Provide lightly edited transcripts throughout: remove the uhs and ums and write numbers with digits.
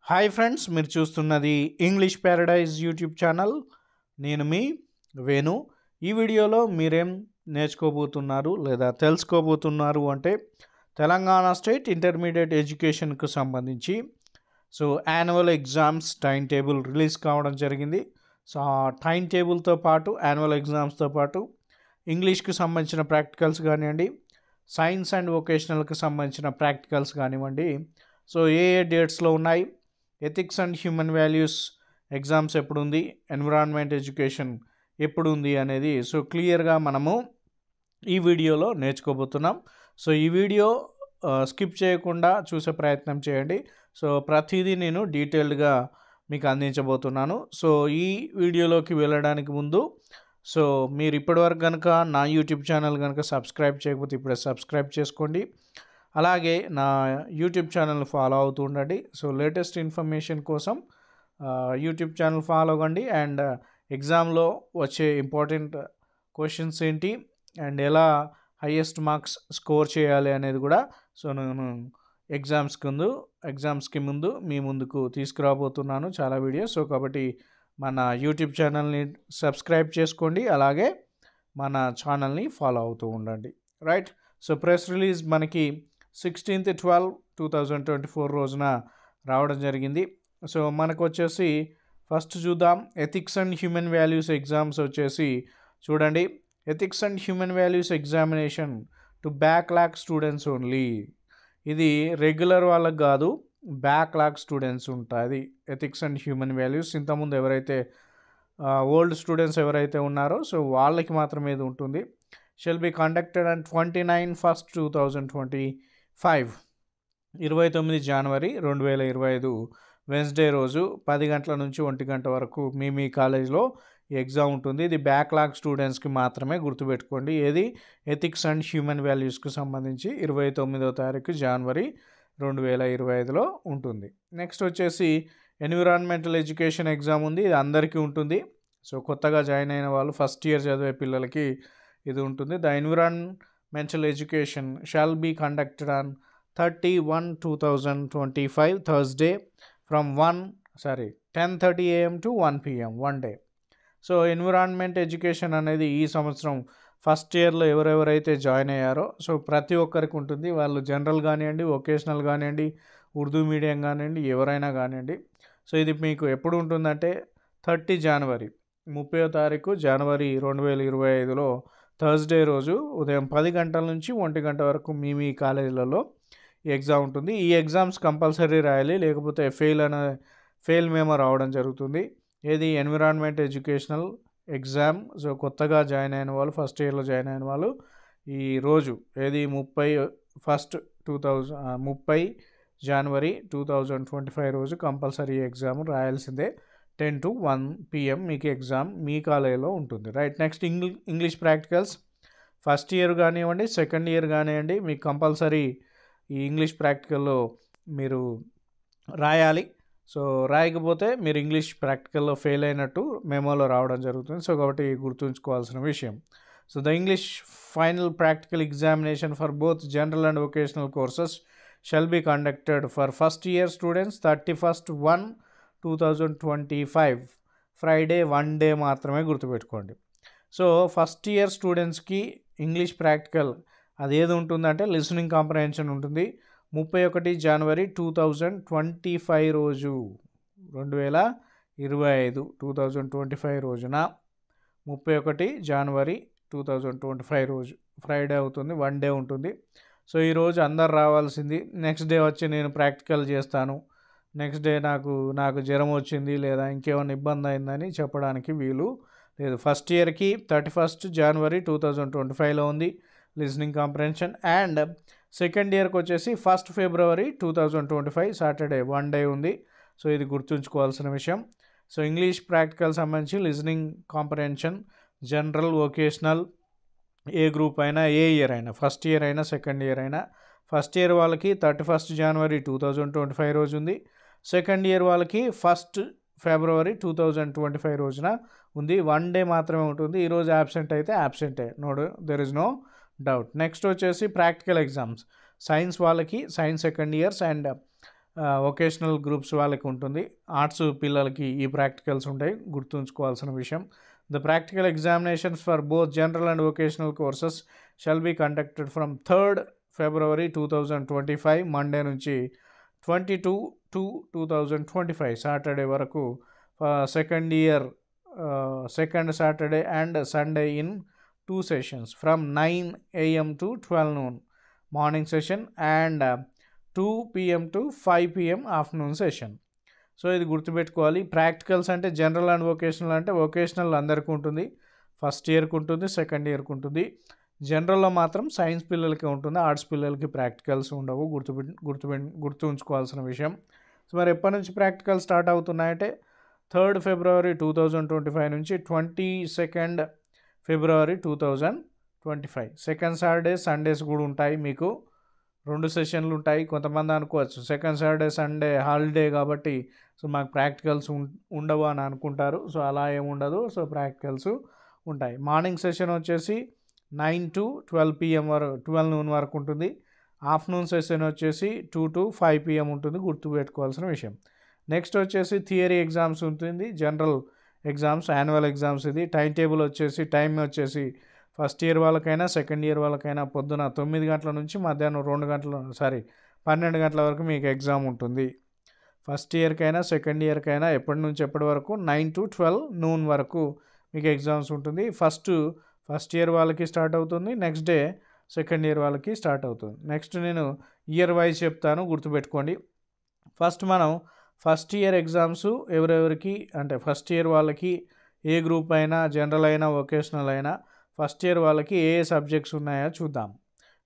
Hi friends, మీరు చూస్తున్నది English Paradise YouTube channel. నేను మీ వేణు. ఈ వీడియోలో మీరేం నేర్చుకోబోతున్నారు లేదా తెలుసుకోబోతున్నారు అంటే తెలంగాణ స్టేట్ ఇంటర్మీడియట్ ఎడ్యుకేషన్కు సంబంధించి annual exams time table release కావడం జరిగింది. ఆ టైం టేబుల్తో పాటు యాన్యువల్ ఎగ్జామ్స్తో పాటు ఇంగ్లీష్కి సంబంధించిన ప్రాక్టికల్స్ కానివ్వండి, సైన్స్ అండ్ వొకేషనల్కి సంబంధించిన ప్రాక్టికల్స్ కానివ్వండి, ఏ డేట్స్లో ఉన్నాయి, ethics and human values exams ఎప్పుడు ఉంది, ఎన్విరాన్మెంట్ ఎడ్యుకేషన్ ఎప్పుడు ఉంది అనేది క్లియర్గా మనము ఈ వీడియోలో నేర్చుకోబోతున్నాం. ఈ వీడియో స్కిప్ చేయకుండా చూసే ప్రయత్నం చేయండి. ప్రతిదీ నేను డీటెయిల్డ్గా మీకు అందించబోతున్నాను. ఈ వీడియోలోకి వెళ్ళడానికి ముందు మీరు ఇప్పటివరకు కనుక నా యూట్యూబ్ ఛానల్ కనుక సబ్స్క్రైబ్ చేయకపోతే ఇప్పుడే సబ్స్క్రైబ్ చేసుకోండి. అలాగే నా యూట్యూబ్ ఛానల్ని ఫాలో అవుతూ ఉండండి. లేటెస్ట్ ఇన్ఫర్మేషన్ కోసం యూట్యూబ్ ఛానల్ ఫాలో అవ్వండి. అండ్ ఎగ్జామ్లో వచ్చే ఇంపార్టెంట్ క్వశ్చన్స్ ఏంటి అండ్ ఎలా హైయెస్ట్ మార్క్స్ స్కోర్ చేయాలి అనేది కూడా నేను ఎగ్జామ్స్కి ముందు మీ ముందుకు తీసుకురాబోతున్నాను చాలా వీడియోస్. కాబట్టి మన యూట్యూబ్ ఛానల్ని సబ్స్క్రైబ్ చేసుకోండి, అలాగే మన ఛానల్ని ఫాలో అవుతూ ఉండండి. రైట్. ప్రెస్ రిలీజ్ మనకి 16/12/2024 రోజున రావడం జరిగింది. మనకు వచ్చేసి ఫస్ట్ చూద్దాం. Ethics and human values exams వచ్చేసి చూడండి. Ethics and human values examination to backlog students only. ఇది రెగ్యులర్ వాళ్ళకి కాదు, బ్యాక్లాగ్ స్టూడెంట్స్ ఉంటుంది ఎథిక్స్ అండ్ హ్యూమన్ వాల్యూస్. ఇంతకుముందు ఎవరైతే ఓల్డ్ స్టూడెంట్స్ ఎవరైతే ఉన్నారో వాళ్ళకి మాత్రమే ఇది ఉంటుంది. Shall be conducted on 29/1/2025 29 January 2025 Wednesday రోజు 10 గంటల నుంచి 1 గంట వరకు మీ కాలేజ్లో ఈ ఎగ్జామ్ ఉంటుంది. ఇది బ్యాక్లాగ్ స్టూడెంట్స్కి మాత్రమే, గుర్తుపెట్టుకోండి. ఏది ఎథిక్స్ అండ్ హ్యూమన్ వాల్యూస్కి సంబంధించి 29వ తారీఖు జనవరి 2025లో ఉంటుంది. నెక్స్ట్ వచ్చేసి ఎన్విరాన్మెంటల్ ఎడ్యుకేషన్ ఎగ్జామ్ ఉంది. ఇది అందరికీ ఉంటుంది. కొత్తగా జాయిన్ అయిన వాళ్ళు, ఫస్ట్ ఇయర్ చదివే పిల్లలకి ఇది ఉంటుంది. The environmental education shall be conducted on 30/1/2025 Thursday from 10:30 AM to 1 PM 1 day. Environment education అనేది ఈ సంవత్సరం ఫస్ట్ ఇయర్లో ఎవరెవరైతే జాయిన్ అయ్యారో ప్రతి ఒక్కరికి ఉంటుంది. వాళ్ళు జనరల్ కానివ్వండి, వొకేషనల్ కానివ్వండి, ఉర్దూ మీడియం కానివ్వండి, ఎవరైనా కానివ్వండి. ఇది మీకు ఎప్పుడు ఉంటుందంటే 30 జనవరి 30వ తారీఖు జనవరి 2025లో థర్స్డే రోజు ఉదయం 10 గంటల నుంచి 1 గంట వరకు మీ కాలేజీలలో ఈ ఎగ్జామ్ ఉంటుంది. ఈ ఎగ్జామ్స్ కంపల్సరీ రాయాలి, లేకపోతే ఫెయిల్ మేమో రావడం జరుగుతుంది. ఏది ఎన్విరాన్మెంట్ ఎడ్యుకేషనల్ ఎగ్జామ్. కొత్తగా జాయిన్ అయిన వాళ్ళు, ఫస్ట్ ఇయర్లో జాయిన్ అయిన వాళ్ళు ఈ రోజు ఏది 30 జనవరి 2025 రోజు కంపల్సరీ ఎగ్జామ్ రాయాల్సిందే. 10 to 1 PM మీకు ఎగ్జామ్ మీ కాలేజీలో ఉంటుంది. Right. Next English practicals. First year కానివ్వండి, సెకండ్ ఇయర్ కానివ్వండి, మీకు కంపల్సరీ ఈ ఇంగ్లీష్ ప్రాక్టికల్లో మీరు రాయాలి. రాయకపోతే మీరు ఇంగ్లీష్ ప్రాక్టికల్లో ఫెయిల్ అయినట్టు మెమోలో రావడం జరుగుతుంది. కాబట్టి గుర్తుంచుకోవాల్సిన విషయం. The English final practical examination for both general and vocational courses shall be conducted for first year students 31/1/2025 Friday 1 day మాత్రమే, గుర్తుపెట్టుకోండి. ఫస్ట్ ఇయర్ స్టూడెంట్స్కి ఇంగ్లీష్ ప్రాక్టికల్ అది ఏది ఉంటుందంటే లిసనింగ్ కాంప్రహెన్షన్ ఉంటుంది. 31 జనవరి 2025 రోజు 2025 రోజున 31 జనవరి 2025 రోజు ఫ్రైడే అవుతుంది, 1 డే ఉంటుంది. ఈరోజు అందరు రావాల్సింది. నెక్స్ట్ డే వచ్చి నేను ప్రాక్టికల్ చేస్తాను, నెక్స్ట్ డే నాకు జ్వరం వచ్చింది లేదా ఇంకేమైనా ఇబ్బంది అయిందని చెప్పడానికి వీలు లేదు. ఫస్ట్ ఇయర్కి 31 జనవరి 2025లో ఉంది లిసనింగ్ కాంప్రహెన్షన్. అండ్ సెకండ్ ఇయర్కి వచ్చేసి 1 ఫిబ్రవరి 2025 సాటర్డే 1 డే ఉంది. ఇది గుర్తుంచుకోవాల్సిన విషయం. ఇంగ్లీష్ ప్రాక్టికల్ సంబంధించి లిసనింగ్ కాంప్రహెన్షన్ జనరల్, వొకేషనల్, ఏ గ్రూప్ అయినా, ఏ ఇయర్ అయినా, ఫస్ట్ ఇయర్ అయినా, సెకండ్ ఇయర్ అయినా. ఫస్ట్ ఇయర్ వాళ్ళకి 31 జనవరి 2025 రోజు ఉంది. సెకండ్ ఇయర్ వాళ్ళకి 1 ఫిబ్రవరి 2025 రోజున ఉంది. 1 డే మాత్రమే ఉంటుంది. ఈరోజు యాబ్సెంట్ అయితే యాబ్సెంటే, there is no doubt. Next వచ్చేసి ప్రాక్టికల్ ఎగ్జామ్స్. సైన్స్ వాళ్ళకి science second years and vocational groups వాళ్ళకి ఉంటుంది. ఆర్ట్స్ పిల్లలకి ఈ ప్రాక్టికల్స్ ఉంటాయి, గుర్తుంచుకోవాల్సిన విషయం. The practical examinations for both general and vocational courses shall be conducted from 3rd February 2025 Monday నుంచి 22/2/2025 సాటర్డే వరకు second year second Saturday and Sunday in 2 sessions from 9 AM to 12 noon morning session and 2 PM to 5 PM afternoon session. So ఇది గుర్తుపెట్టుకోవాలి. Practicals అంటే general and vocational అంటే vocational అందరికీ ఉంటుంది, first ఇయర్కి ఉంటుంది, సెకండ్ ఇయర్కి ఉంటుంది. జనరల్లో మాత్రం సైన్స్ పిల్లలకి ఉంటుంది, ఆర్ట్స్ పిల్లలకి ప్రాక్టికల్స్ ఉండవు. గుర్తుంచుకోవాల్సిన విషయం. సో మరి ఎప్పటి నుంచి ప్రాక్టికల్ స్టార్ట్ అవుతున్నాయంటే 3rd February 2025 నుంచి 22nd February 2025. Second Saturday Sundays కూడా ఉంటాయి, మీకు 2 సెషన్లు ఉంటాయి. కొంతమంది అనుకోవచ్చు సెకండ్ సాటర్డే సండే హాలిడే కాబట్టి సో మాకు ప్రాక్టికల్స్ ఉండవు అని అనుకుంటారు. సో అలా ఏముండదు. సో ప్రాక్టికల్స్ ఉంటాయి. మార్నింగ్ సెషన్ వచ్చేసి 9 to 12 PM వరకు 12 noon వరకు ఉంటుంది. ఆఫ్టర్నూన్ సెషన్ వచ్చేసి 2 to 5 PM ఉంటుంది. గుర్తుపెట్టుకోవాల్సిన విషయం. నెక్స్ట్ వచ్చేసి థియరీ ఎగ్జామ్స్ ఉంటుంది, జనరల్ ఎగ్జామ్స్, యాన్యువల్ ఎగ్జామ్స్. ఇది టైం టేబుల్ వచ్చేసి టైం వచ్చేసి ఫస్ట్ ఇయర్ వాళ్ళకైనా సెకండ్ ఇయర్ వాళ్ళకైనా పొద్దున 9 గంటల నుంచి మధ్యాహ్నం 12 గంటల వరకు మీకు ఎగ్జామ్ ఉంటుంది. ఫస్ట్ ఇయర్కైనా సెకండ్ ఇయర్కైనా ఎప్పటి నుంచి ఎప్పటి వరకు 9 to 12 noon వరకు మీకు ఎగ్జామ్స్ ఉంటుంది. ఫస్ట్ ఇయర్ వాళ్ళకి స్టార్ట్ అవుతుంది, నెక్స్ట్ డే సెకండ్ ఇయర్ వాళ్ళకి స్టార్ట్ అవుతుంది. నెక్స్ట్ నేను ఇయర్ వైజ్ చెప్తాను, గుర్తుపెట్టుకోండి. ఫస్ట్ ఇయర్ ఎగ్జామ్స్ ఎవరెవరికి అంటే ఫస్ట్ ఇయర్ వాళ్ళకి ఏ గ్రూప్ అయినా జనరల్ అయినా వొకేషనల్ అయినా ఫస్ట్ ఇయర్ వాళ్ళకి ఏ సబ్జెక్ట్స్ ఉన్నాయో చూద్దాం.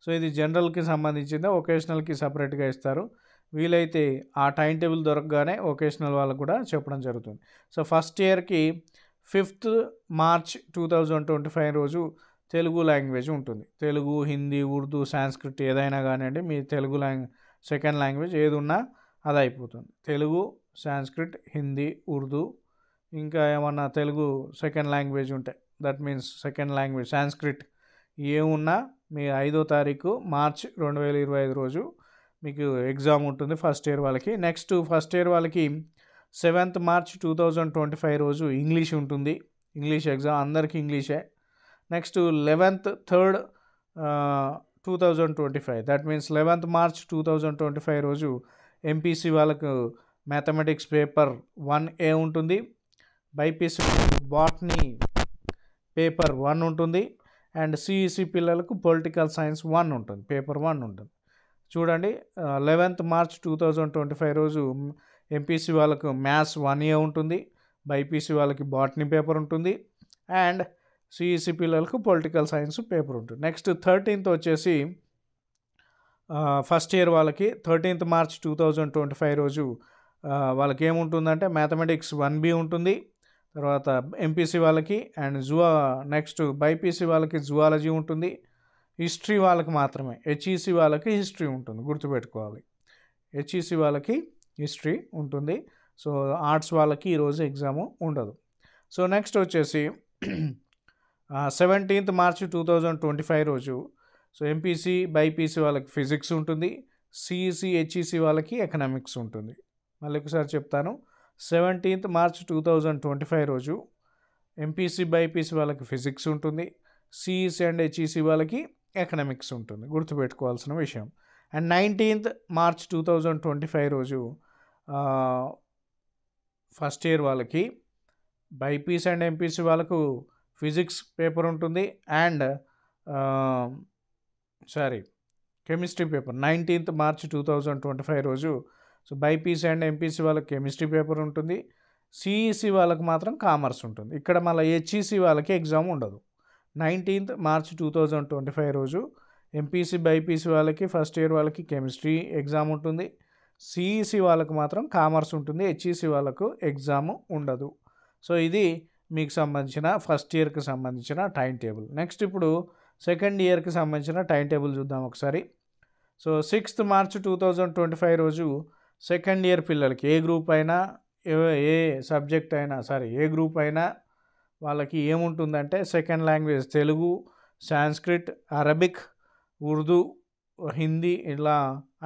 సో ఇది జనరల్కి సంబంధించింది, వొకేషనల్కి సపరేట్గా ఇస్తారు. వీలైతే ఆ టైం టేబుల్ దొరకగానే వొకేషనల్ వాళ్ళకు కూడా చెప్పడం జరుగుతుంది. సో ఫస్ట్ ఇయర్కి 5th March 2025 రోజు తెలుగు లాంగ్వేజ్ ఉంటుంది. తెలుగు, హిందీ, ఉర్దూ, సాంస్క్రిట్ ఏదైనా కానివ్వండి, మీ తెలుగు సెకండ్ లాంగ్వేజ్ ఏది ఉన్నా అది అయిపోతుంది. తెలుగు, సాంస్క్రిట్, హిందీ, ఉర్దూ, ఇంకా ఏమన్నా తెలుగు సెకండ్ లాంగ్వేజ్ ఉంటాయి, that means second language Sanskrit ఏమున్నా మీ 5వ తారీఖు మార్చ్ 2025 రోజు మీకు ఎగ్జామ్ ఉంటుంది ఫస్ట్ ఇయర్ వాళ్ళకి. నెక్స్ట్ ఫస్ట్ ఇయర్ వాళ్ళకి 7th March 2025 రోజు ఇంగ్లీష్ ఉంటుంది. ఇంగ్లీష్ ఎగ్జామ్ అందరికీ ఇంగ్లీషే. Next 11th 3rd 2025 that means 11th March 2025 రోజు ఎంపీసీ వాళ్ళకు మ్యాథమెటిక్స్ పేపర్ 1A ఉంటుంది. బైపీసీ బాటనీ పేపర్ 1 ఉంటుంది. అండ్ సిఈసి పిల్లలకు పొలిటికల్ సైన్స్ 1 ఉంటుంది, పేపర్ 1 ఉంటుంది. చూడండి, 11th March 2025 రోజు ఎంపీసీ వాళ్ళకు మ్యాథ్స్ 1A ఉంటుంది, బైపీసీ వాళ్ళకి బాటనీ పేపర్ ఉంటుంది, అండ్ సిఈసి పిల్లలకు పొలిటికల్ సైన్స్ పేపర్ ఉంటుంది. నెక్స్ట్ 13th వచ్చేసి ఫస్ట్ ఇయర్ వాళ్ళకి 13th March 2025 రోజు వాళ్ళకి ఏముంటుందంటే మ్యాథమెటిక్స్ 1B ఉంటుంది. తర్వాత ఎంపీసీ వాళ్ళకి అండ్ నెక్స్ట్ బైపీసీ వాళ్ళకి జువాలజీ ఉంటుంది. హిస్టరీ వాళ్ళకి మాత్రమే, హెచ్ఈసి వాళ్ళకి హిస్టరీ ఉంటుంది, గుర్తుపెట్టుకోవాలి. హెచ్ఈసి వాళ్ళకి హిస్టరీ ఉంటుంది. సో ఆర్ట్స్ వాళ్ళకి ఈరోజు ఎగ్జాము ఉండదు. సో నెక్స్ట్ వచ్చేసి 17th March 2025 రోజు సో ఎంపీసీ బైపీసీ వాళ్ళకి ఫిజిక్స్ ఉంటుంది, సిఈసి హెచ్ఈసి వాళ్ళకి ఎకనామిక్స్ ఉంటుంది. మళ్ళీ ఒకసారి చెప్తాను, 17th March 2025 రోజు ఎంపీసీ బైపీసీ వాళ్ళకి ఫిజిక్స్ ఉంటుంది, సిఈసి అండ్ హెచ్ఈసి వాళ్ళకి ఎకనామిక్స్ ఉంటుంది, గుర్తుపెట్టుకోవాల్సిన విషయం. అండ్ 19th March 2025 రోజు ఫస్ట్ ఇయర్ వాళ్ళకి బైపీసీ అండ్ ఎంపీసీ వాళ్ళకు ఫిజిక్స్ పేపర్ ఉంటుంది and chemistry paper 19th March 2025 రోజు సో బైపీసీ అండ్ ఎంపీసీ వాళ్ళకి కెమిస్ట్రీ పేపర్ ఉంటుంది. సిఈసి వాళ్ళకి మాత్రం కామర్స్ ఉంటుంది. ఇక్కడ మళ్ళీ హెచ్ఈసి వాళ్ళకి ఎగ్జామ్ ఉండదు. 19th March 2025 రోజు ఎంపీసీ బైపీసీ వాళ్ళకి ఫస్ట్ ఇయర్ వాళ్ళకి కెమిస్ట్రీ ఎగ్జామ్ ఉంటుంది. సిఈసి వాళ్ళకు మాత్రం కామర్స్ ఉంటుంది, హెచ్ఈసి వాళ్ళకు ఎగ్జామ్ ఉండదు. సో ఇది మీకు సంబంధించిన ఫస్ట్ ఇయర్కి సంబంధించిన టైం టేబుల్. నెక్స్ట్ ఇప్పుడు సెకండ్ ఇయర్కి సంబంధించిన టైం టేబుల్ చూద్దాం ఒకసారి. సో 6th March 2025 రోజు సెకండ్ ఇయర్ పిల్లలకి ఏ గ్రూప్ అయినా ఏ సబ్జెక్ట్ అయినా ఏ గ్రూప్ అయినా వాళ్ళకి ఏముంటుందంటే second language Telugu, Sanskrit, Arabic, Urdu, Hindi ఇలా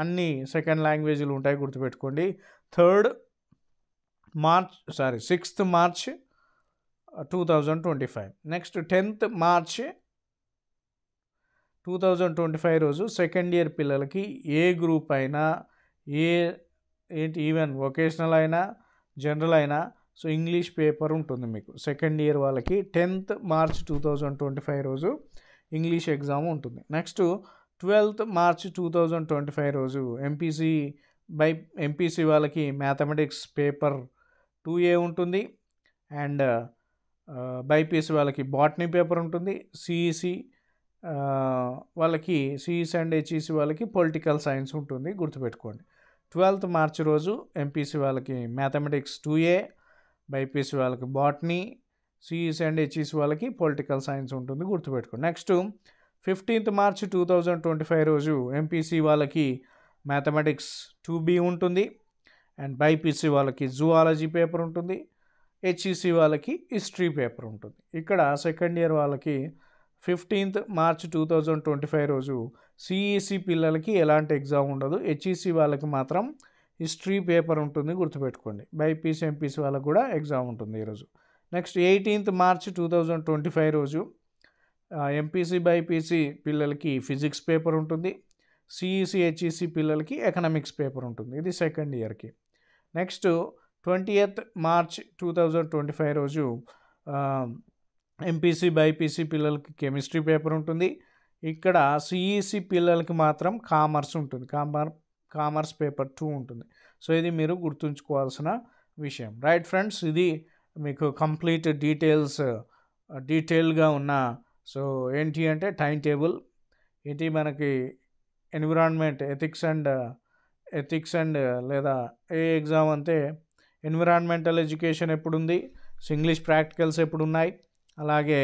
అన్ని సెకండ్ లాంగ్వేజ్లు ఉంటాయి, గుర్తుపెట్టుకోండి. 3rd March 6th March 2025. Next 10th March 2025 రోజు సెకండ్ ఇయర్ పిల్లలకి ఏ గ్రూప్ అయినా ఈవెన్ వొకేషనల్ అయినా జనరల్ అయినా సో ఇంగ్లీష్ పేపర్ ఉంటుంది మీకు. సెకండ్ ఇయర్ వాళ్ళకి 10th మార్చ్ 2025 రోజు ఇంగ్లీష్ ఎగ్జామ్ ఉంటుంది. నెక్స్ట్ 12th మార్చ్ 2025 రోజు ఎంపీసీ వాళ్ళకి మ్యాథమెటిక్స్ పేపర్ 2A ఉంటుంది. అండ్ బైపీసీ వాళ్ళకి బాటనీ పేపర్ ఉంటుంది. సిఈసి వాళ్ళకి సిఈసి అండ్ హెచ్ఈసి వాళ్ళకి పొలిటికల్ సైన్స్ ఉంటుంది, గుర్తుపెట్టుకోండి. 12th మార్చ్ రోజు ఎంపీసీ వాళ్ళకి మ్యాథమెటిక్స్ 2A, బైపీసీ వాళ్ళకి బాటనీ, సిఈసి అండ్ హెచ్ఈసి వాళ్ళకి పొలిటికల్ సైన్స్ ఉంటుంది, గుర్తుపెట్టుకోండి. నెక్స్ట్ 15th మార్చ్ 2025 రోజు ఎంపీసీ వాళ్ళకి మ్యాథమెటిక్స్ 2B ఉంటుంది. అండ్ బైపీసీ వాళ్ళకి జువాలజీ పేపర్ ఉంటుంది. హెచ్ఈసి వాళ్ళకి హిస్టరీ పేపర్ ఉంటుంది. ఇక్కడ సెకండ్ ఇయర్ వాళ్ళకి 15th మార్చ్ 2025 రోజు సిఈసి పిల్లలకి ఎలాంటి ఎగ్జామ్ ఉండదు. హెచ్ఈసి వాళ్ళకి మాత్రం హిస్టరీ పేపర్ ఉంటుంది, గుర్తుపెట్టుకోండి. బైపీసీ ఎంపీసీ వాళ్ళకి కూడా ఎగ్జామ్ ఉంటుంది ఈరోజు. నెక్స్ట్ 18th మార్చ్ 2025 రోజు ఎంపీసీ బైపీసీ పిల్లలకి ఫిజిక్స్ పేపర్ ఉంటుంది. సిఈసి హెచ్ఈసి పిల్లలకి ఎకనామిక్స్ పేపర్ ఉంటుంది. ఇది సెకండ్ ఇయర్కి. నెక్స్ట్ 20th మార్చ్ 2025 రోజు ఎంపీసీ బైపీసీ పిల్లలకి కెమిస్ట్రీ పేపర్ ఉంటుంది. ఇక్కడ సిఈసి పిల్లలకి మాత్రం కామర్స్ ఉంటుంది, కామర్స్ పేపర్ 2 ఉంటుంది. సో ఇది మీరు గుర్తుంచుకోవాల్సిన విషయం. రైట్ ఫ్రెండ్స్, ఇది మీకు కంప్లీట్ డీటెయిల్గా ఉన్న సో ఏంటి అంటే టైం టేబుల్ ఏంటి, మనకి ఎన్విరాన్మెంట్ ఎథిక్స్ అండ్ లేదా ఏ ఎగ్జామ్ అంటే ఎన్విరాన్మెంటల్ ఎడ్యుకేషన్ ఎప్పుడుంది, ఇంగ్లీష్ ప్రాక్టికల్స్ ఎప్పుడు ఉన్నాయి, అలాగే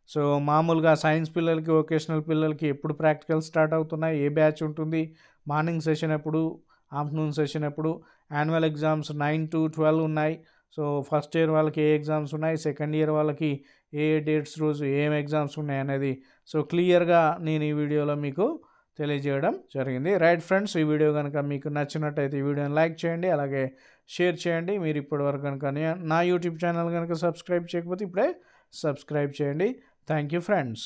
సో మామూలుగా సైన్స్ పిల్లలకి వొకేషనల్ పిల్లలకి ఎప్పుడు ప్రాక్టికల్స్ స్టార్ట్ అవుతున్నాయి, ఏ బ్యాచ్ ఉంటుంది, మార్నింగ్ సెషన్ ఎప్పుడు, ఆఫ్టర్నూన్ సెషన్ ఎప్పుడు, యాన్యువల్ ఎగ్జామ్స్ 9 to 12 ఉన్నాయి. సో ఫస్ట్ ఇయర్ వాళ్ళకి ఏ ఎగ్జామ్స్ ఉన్నాయి, సెకండ్ ఇయర్ వాళ్ళకి ఏ డేట్స్ రోజు ఏం ఎగ్జామ్స్ ఉన్నాయి అనేది సో క్లియర్గా నేను ఈ వీడియోలో మీకు తెలియజేయడం జరిగింది. రైట్ ఫ్రెండ్స్, ఈ వీడియో కనుక మీకు నచ్చినట్టయితే ఈ వీడియోని లైక్ చేయండి, అలాగే షేర్ చేయండి. మీరు ఇప్పటివరకు కనుక నా యూట్యూబ్ ఛానల్ కనుక సబ్స్క్రైబ్ చేయకపోతే ఇప్పుడే సబ్స్క్రైబ్ చేయండి. Thank you friends.